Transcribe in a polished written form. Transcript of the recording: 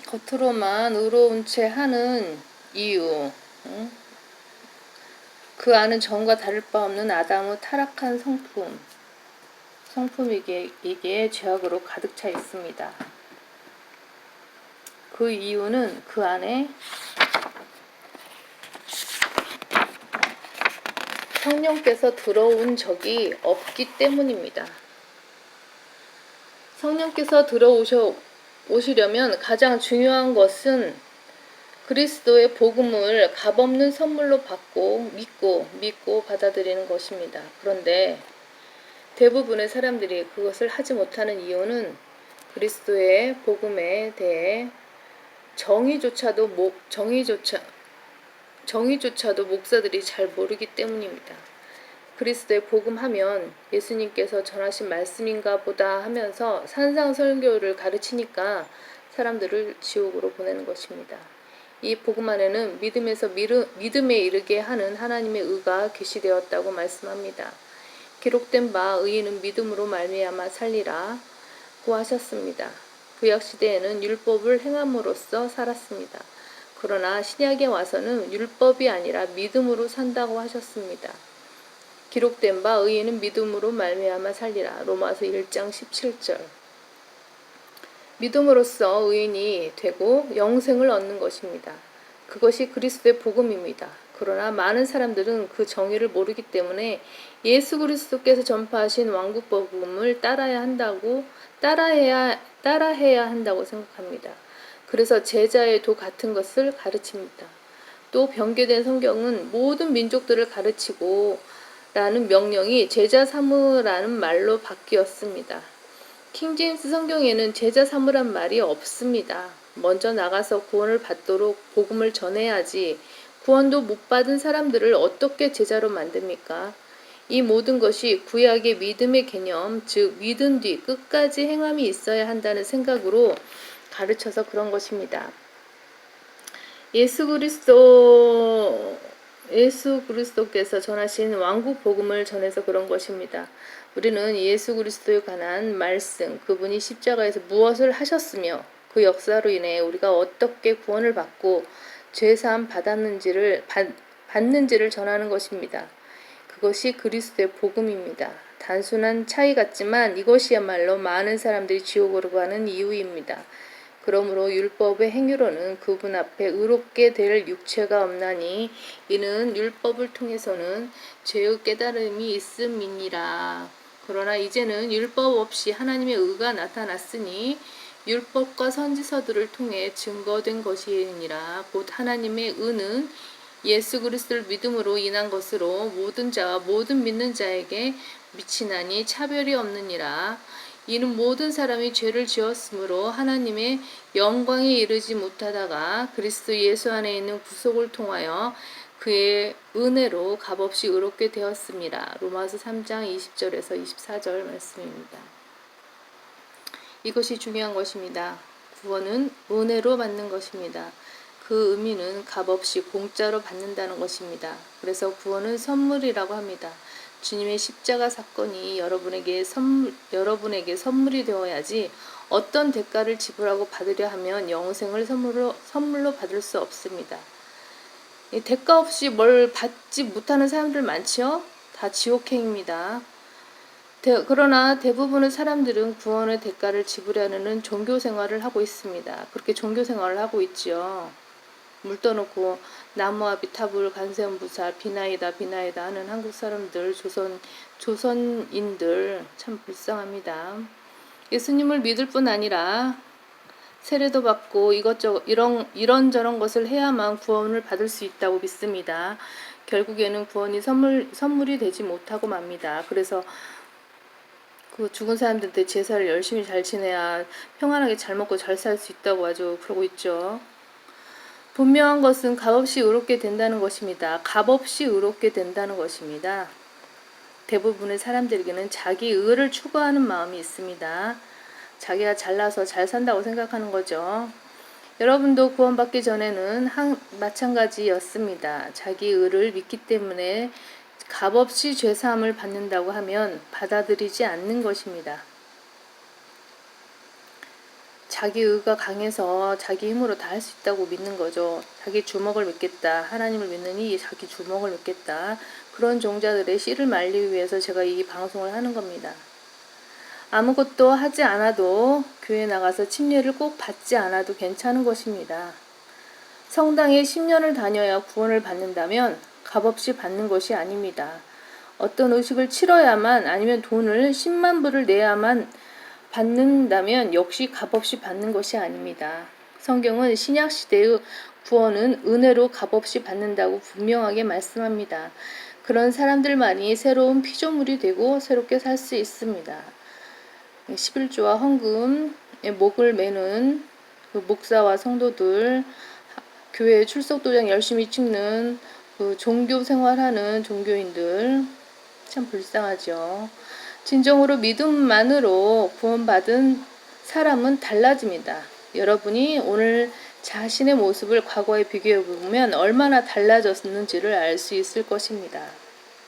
겉으로만 의로운 채 하는 이유, 응? 그 안은 전과 다를 바 없는 아담의 타락한 성품이기에 죄악으로 가득 차 있습니다. 그 이유는 그 안에 성령께서 들어온 적이 없기 때문입니다. 성령께서 오시려면 가장 중요한 것은 그리스도의 복음을 값없는 선물로 받고 믿고 받아들이는 것입니다. 그런데 대부분의 사람들이 그것을 하지 못하는 이유는 그리스도의 복음에 대해 정의조차도 목사들이 잘 모르기 때문입니다. 그리스도의 복음하면 예수님께서 전하신 말씀인가 보다 하면서 산상설교를 가르치니까 사람들을 지옥으로 보내는 것입니다. 이 복음 안에는 믿음에 이르게 하는 하나님의 의가 계시되었다고 말씀합니다. 기록된 바 의인은 믿음으로 말미암아 살리라고 하셨습니다. 구약 시대에는 율법을 행함으로써 살았습니다. 그러나 신약에 와서는 율법이 아니라 믿음으로 산다고 하셨습니다. 기록된 바 의인은 믿음으로 말미암아 살리라. 로마서 1장 17절. 믿음으로써 의인이 되고 영생을 얻는 것입니다. 그것이 그리스도의 복음입니다. 그러나 많은 사람들은 그 정의를 모르기 때문에 예수 그리스도께서 전파하신 왕국 복음을 따라해야 한다고 생각합니다. 그래서 제자의 도 같은 것을 가르칩니다. 또 변개된 성경은 모든 민족들을 가르치고 라는 명령이 제자 삼으라는 말로 바뀌었습니다. 킹제임스 성경에는 제자 삼으란 말이 없습니다. 먼저 나가서 구원을 받도록 복음을 전해야지 구원도 못 받은 사람들을 어떻게 제자로 만듭니까? 이 모든 것이 구약의 믿음의 개념, 즉 믿은 뒤 끝까지 행함이 있어야 한다는 생각으로 가르쳐서 그런 것입니다. 예수 그리스도께서 전하신 왕국 복음을 전해서 그런 것입니다. 우리는 예수 그리스도에 관한 말씀, 그분이 십자가에서 무엇을 하셨으며 그 역사로 인해 우리가 어떻게 구원을 받고 죄사함 받는지를 전하는 것입니다. 그것이 그리스도의 복음입니다. 단순한 차이 같지만 이것이야말로 많은 사람들이 지옥으로 가는 이유입니다. 그러므로 율법의 행위로는 그분 앞에 의롭게 될 육체가 없나니 이는 율법을 통해서는 죄의 깨달음이 있음이니라. 그러나 이제는 율법 없이 하나님의 의가 나타났으니 율법과 선지서들을 통해 증거된 것이니라. 곧 하나님의 의는 예수 그리스도를 믿음으로 인한 것으로 모든 자와 모든 믿는 자에게 미치나니 차별이 없느니라. 이는 모든 사람이 죄를 지었으므로 하나님의 영광에 이르지 못하다가 그리스도 예수 안에 있는 구속을 통하여 그의 은혜로 값없이 의롭게 되었습니다. 로마서 3장 20절에서 24절 말씀입니다. 이것이 중요한 것입니다. 구원은 은혜로 받는 것입니다. 그 의미는 값없이 공짜로 받는다는 것입니다. 그래서 구원은 선물이라고 합니다. 주님의 십자가 사건이 여러분에게 선물이 되어야지 어떤 대가를 지불하고 받으려 하면 영생을 선물로 받을 수 없습니다. 대가 없이 뭘 받지 못하는 사람들 많지요? 다 지옥행입니다. 그러나 대부분의 사람들은 구원의 대가를 지불하는 종교 생활을 하고 있습니다. 그렇게 종교 생활을 하고 있지요. 물 떠놓고 나무와 비타불 간세음보살 비나이다 하는 한국 사람들, 조선인들 참 불쌍합니다. 예수님을 믿을 뿐 아니라 세례도 받고 이것저것 이런저런 것을 해야만 구원을 받을 수 있다고 믿습니다. 결국에는 구원이 선물이 되지 못하고 맙니다. 그래서 그 죽은 사람들한테 제사를 열심히 잘 지내야 평안하게 잘 먹고 잘 살 수 있다고 아주 그러고 있죠. 분명한 것은 값없이 의롭게 된다는 것입니다. 값없이 의롭게 된다는 것입니다. 대부분의 사람들에게는 자기 의를 추구하는 마음이 있습니다. 자기가 잘나서 잘 산다고 생각하는 거죠. 여러분도 구원받기 전에는 마찬가지였습니다. 자기 의를 믿기 때문에 값없이 죄사함을 받는다고 하면 받아들이지 않는 것입니다. 자기 의가 강해서 자기 힘으로 다 할 수 있다고 믿는 거죠. 자기 주먹을 믿겠다. 하나님을 믿느니 자기 주먹을 믿겠다. 그런 종자들의 씨를 말리기 위해서 제가 이 방송을 하는 겁니다. 아무것도 하지 않아도 교회 나가서 침례를 꼭 받지 않아도 괜찮은 것입니다. 성당에 10년을 다녀야 구원을 받는다면 값없이 받는 것이 아닙니다. 어떤 의식을 치러야만 아니면 돈을 10만 불을 내야만 받는다면 역시 값없이 받는 것이 아닙니다. 성경은 신약시대의 구원은 은혜로 값없이 받는다고 분명하게 말씀합니다. 그런 사람들만이 새로운 피조물이 되고 새롭게 살 수 있습니다. 11조와 헌금에 목을 매는 그 목사와 성도들, 교회 출석도장 열심히 찍는 그 종교 생활하는 종교인들 참 불쌍하죠. 진정으로 믿음만으로 구원받은 사람은 달라집니다. 여러분이 오늘 자신의 모습을 과거에 비교해 보면 얼마나 달라졌는지를 알 수 있을 것입니다.